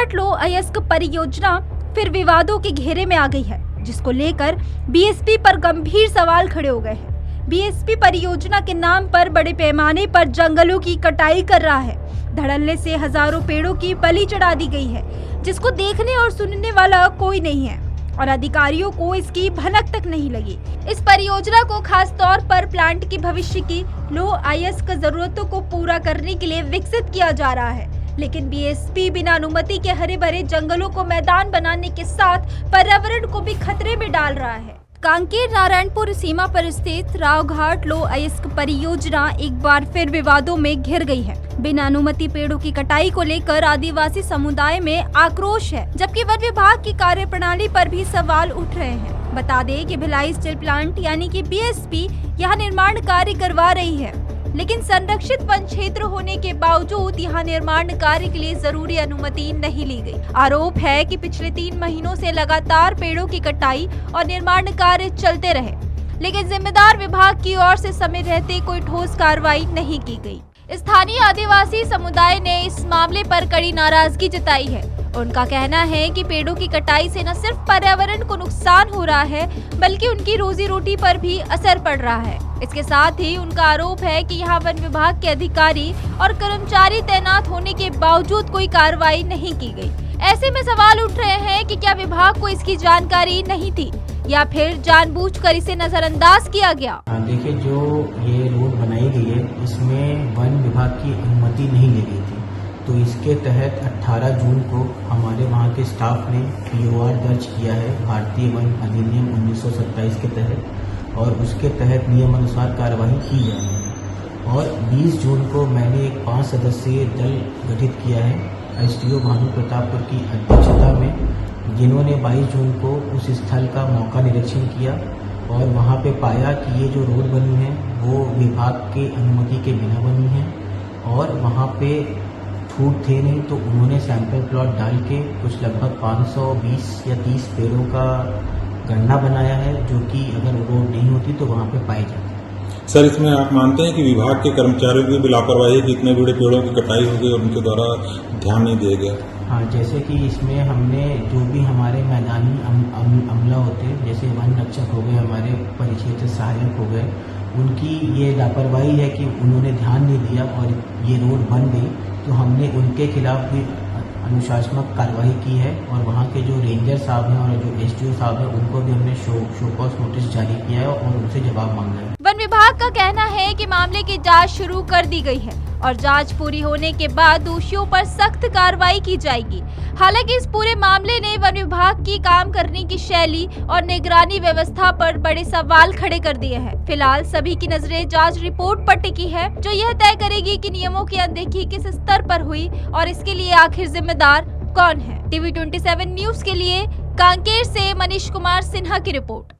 रावघाट लो अयस्क परियोजना फिर विवादों के घेरे में आ गई है, जिसको लेकर बीएसपी पर गंभीर सवाल खड़े हो गए हैं। बीएसपी परियोजना के नाम पर बड़े पैमाने पर जंगलों की कटाई कर रहा है। धड़ल्ले से हजारों पेड़ों की बलि चढ़ा दी गई है, जिसको देखने और सुनने वाला कोई नहीं है और अधिकारियों को इसकी भनक तक नहीं लगी। इस परियोजना को खास तौर पर प्लांट की भविष्य की लो अयस्क जरूरतों को पूरा करने के लिए विकसित किया जा रहा है, लेकिन बीएसपी बिना अनुमति के हरे भरे जंगलों को मैदान बनाने के साथ पर्यावरण को भी खतरे में डाल रहा है। कांकेर नारायणपुर सीमा पर स्थित रावघाट लो अयस्क परियोजना एक बार फिर विवादों में घिर गई है। बिना अनुमति पेड़ों की कटाई को लेकर आदिवासी समुदाय में आक्रोश है, जबकि वन विभाग की कार्यप्रणाली पर भी सवाल उठ रहे हैं। बता दें कि भिलाई स्टील प्लांट यानी कि बीएसपी यहाँ निर्माण कार्य करवा रही है, लेकिन संरक्षित वन क्षेत्र होने के बावजूद यहाँ निर्माण कार्य के लिए जरूरी अनुमति नहीं ली गई। आरोप है कि पिछले 3 महीनों से लगातार पेड़ों की कटाई और निर्माण कार्य चलते रहे, लेकिन जिम्मेदार विभाग की ओर से समय रहते कोई ठोस कार्रवाई नहीं की गई। स्थानीय आदिवासी समुदाय ने इस मामले पर कड़ी नाराजगी जताई है। उनका कहना है कि पेड़ों की कटाई से न सिर्फ पर्यावरण को नुकसान हो रहा है, बल्कि उनकी रोजी रोटी पर भी असर पड़ रहा है। इसके साथ ही उनका आरोप है कि यहाँ वन विभाग के अधिकारी और कर्मचारी तैनात होने के बावजूद कोई कार्रवाई नहीं की गई। ऐसे में सवाल उठ रहे हैं कि क्या विभाग को इसकी जानकारी नहीं थी या फिर जानबूझकर इसे नजरअंदाज किया गया। देखिए, जो ये रोड बनाई गई है इसमें वन विभाग की अनुमति नहीं ली गई थी, तो इसके तहत 18 जून को हमारे वहाँ के स्टाफ ने POR दर्ज किया है भारतीय वन अधिनियम 1927 के तहत, और उसके तहत नियम अनुसार कार्रवाई की जा रही है। और 20 जून को मैंने एक 5 सदस्यीय दल गठित किया है SDO भानु प्रतापपुर की अध्यक्षता में, जिन्होंने 22 जून को उस स्थल का मौका निरीक्षण किया और वहाँ पे पाया कि ये जो रोड बनी है वो विभाग के अनुमति के बिना बनी है और वहाँ पे छूट थे नहीं, तो उन्होंने सैंपल प्लॉट डाल के कुछ लगभग 520 या 30 पेड़ों का गणना बनाया है, जो कि अगर रोड नहीं होती तो वहाँ पे पाए जाते। सर, इसमें आप मानते हैं कि विभाग के कर्मचारियों की भी लापरवाही कि इतने बड़े पेड़ों की कटाई हो गई और उनके द्वारा ध्यान नहीं दिया गया? हाँ, जैसे कि इसमें हमने जो भी हमारे मैदानी अमला होते हैं, जैसे वन रक्षक हो गए, हमारे परिक्षेत्र सहायक हो गए, उनकी ये लापरवाही है कि उन्होंने ध्यान नहीं दिया और ये रोड बन गई, तो हमने उनके खिलाफ भी अनुशासनात्मक कार्रवाई की है और वहाँ के जो रेंजर साहब हैं और जो SDO साहब हैं उनको भी हमने शो कॉज नोटिस जारी किया है और उनसे जवाब मांगा है। वन विभाग का कहना है कि मामले की जांच शुरू कर दी गई है और जांच पूरी होने के बाद दोषियों पर सख्त कार्रवाई की जाएगी। हालांकि इस पूरे मामले ने वन विभाग की काम करने की शैली और निगरानी व्यवस्था पर बड़े सवाल खड़े कर दिए हैं। फिलहाल सभी की नजरें जांच रिपोर्ट पर टिकी है, जो यह तय करेगी कि नियमों की अनदेखी किस स्तर पर हुई और इसके लिए आखिर जिम्मेदार कौन है। TV 27 न्यूज के लिए कांकेर से मनीष कुमार सिन्हा की रिपोर्ट।